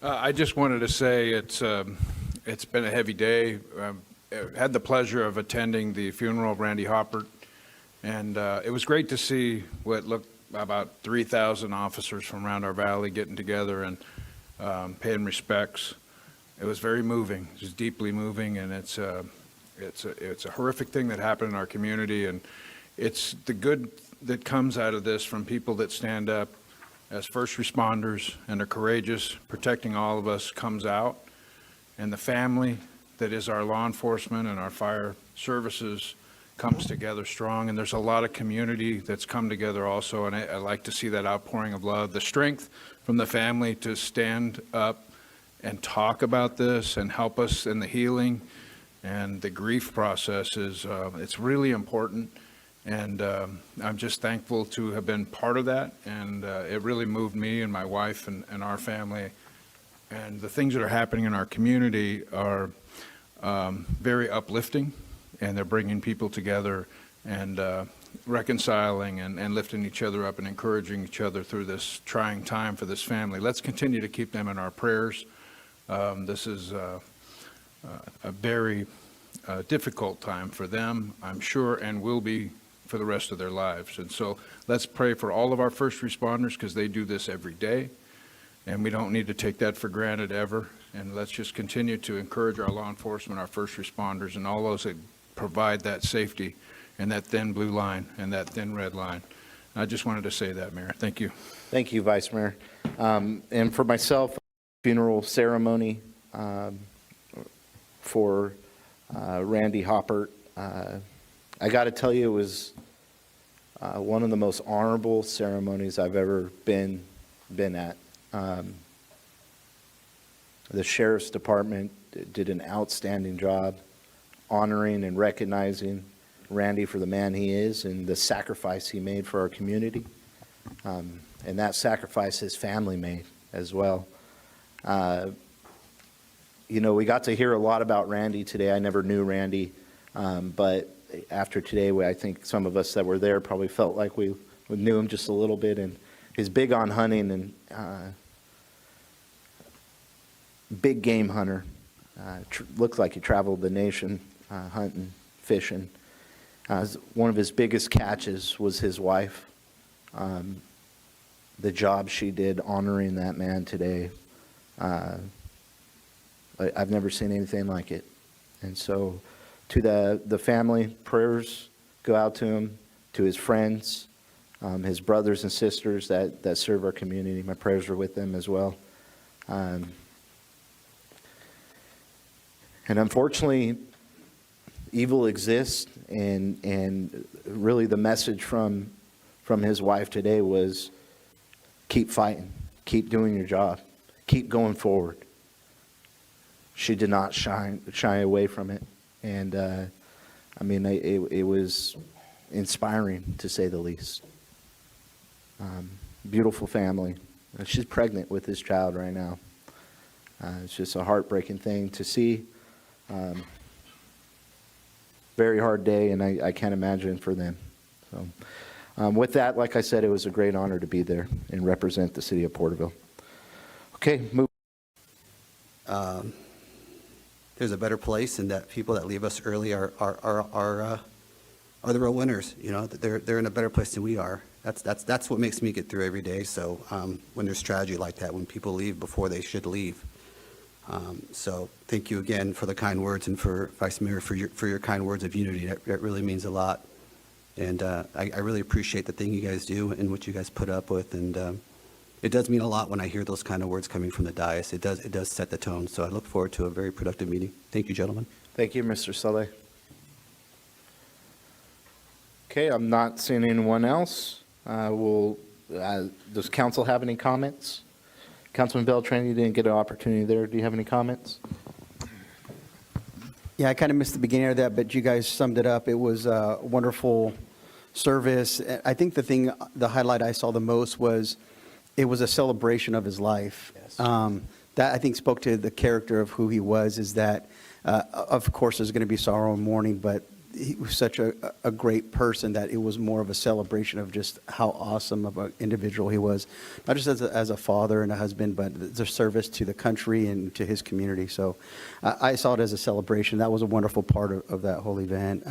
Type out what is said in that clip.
I just wanted to say it's been a heavy day. I had the pleasure of attending the funeral of Randy Hoppert, and it was great to see what looked about 3,000 officers from around our valley getting together and paying respects. It was very moving. It was deeply moving, and it's a horrific thing that happened in our community, and it's the good that comes out of this from people that stand up as first responders and are courageous, protecting all of us, comes out, and the family that is our law enforcement and our fire services comes together strong. And there's a lot of community that's come together also, and I like to see that outpouring of love, the strength from the family to stand up and talk about this and help us in the healing and the grief process is it's really important. And I'm just thankful to have been part of that. And it really moved me and my wife and our family. And the things that are happening in our community are very uplifting. And they're bringing people together and reconciling and lifting each other up and encouraging each other through this trying time for this family. Let's continue to keep them in our prayers. This is a very difficult time for them, I'm sure, and will be for the rest of their lives. And so let's pray for all of our first responders because they do this every day, and we don't need to take that for granted ever. And let's just continue to encourage our law enforcement, our first responders, and all those that provide that safety and that thin blue line and that thin red line. I just wanted to say that, Mayor. Thank you. Thank you, Vice Mayor. And for myself, funeral ceremony for Randy Hoppert. I got to tell you, it was one of the most honorable ceremonies I've ever been at. The Sheriff's Department did an outstanding job honoring and recognizing Randy for the man he is and the sacrifice he made for our community. And that sacrifice his family made as well. You know, we got to hear a lot about Randy today. I never knew Randy, but after today, I think some of us that were there probably felt like we knew him just a little bit. And he's big on hunting and big game hunter. Looks like he traveled the nation hunting, fishing. One of his biggest catches was his wife. The job she did honoring that man today, I've never seen anything like it. And so to the family, prayers go out to him, to his friends, his brothers and sisters that serve our community. My prayers are with them as well. And unfortunately, evil exists, and really the message from his wife today was keep fighting, keep doing your job, keep going forward. She did not shy away from it, and I mean it was inspiring to say the least. Beautiful family. She's pregnant with this child right now. It's just a heartbreaking thing to see. Very hard day, and I can't imagine for them. So, with that, like I said, it was a great honor to be there and represent the city of Porterville. Okay, move. There's a better place, and that people that leave us early are the real winners. You know, they're in a better place than we are. That's what makes me get through every day. So when there's tragedy like that, when people leave before they should leave. So thank you again for the kind words, and for Vice Mayor for your kind words of unity. That really means a lot. And I really appreciate the thing you guys do and what you guys put up with. And it does mean a lot when I hear those kind of words coming from the dais. It does set the tone. So I look forward to a very productive meeting. Thank you, gentlemen. Thank you, Mr. Saleh. Okay, I'm not seeing anyone else. Does council have any comments? Councilman Beltran, you didn't get an opportunity there. Do you have any comments? Yeah, I kind of missed the beginning of that, but you guys summed it up. It was a wonderful service. I think the highlight I saw the most was it was a celebration of his life. Yes. That I think spoke to the character of who he was, is that, of course, there's going to be sorrow and mourning, but he was such a great person that it was more of a celebration of just how awesome of an individual he was, not just as a father and a husband, but the service to the country and to his community. So I saw it as a celebration. That was a wonderful part of that whole event.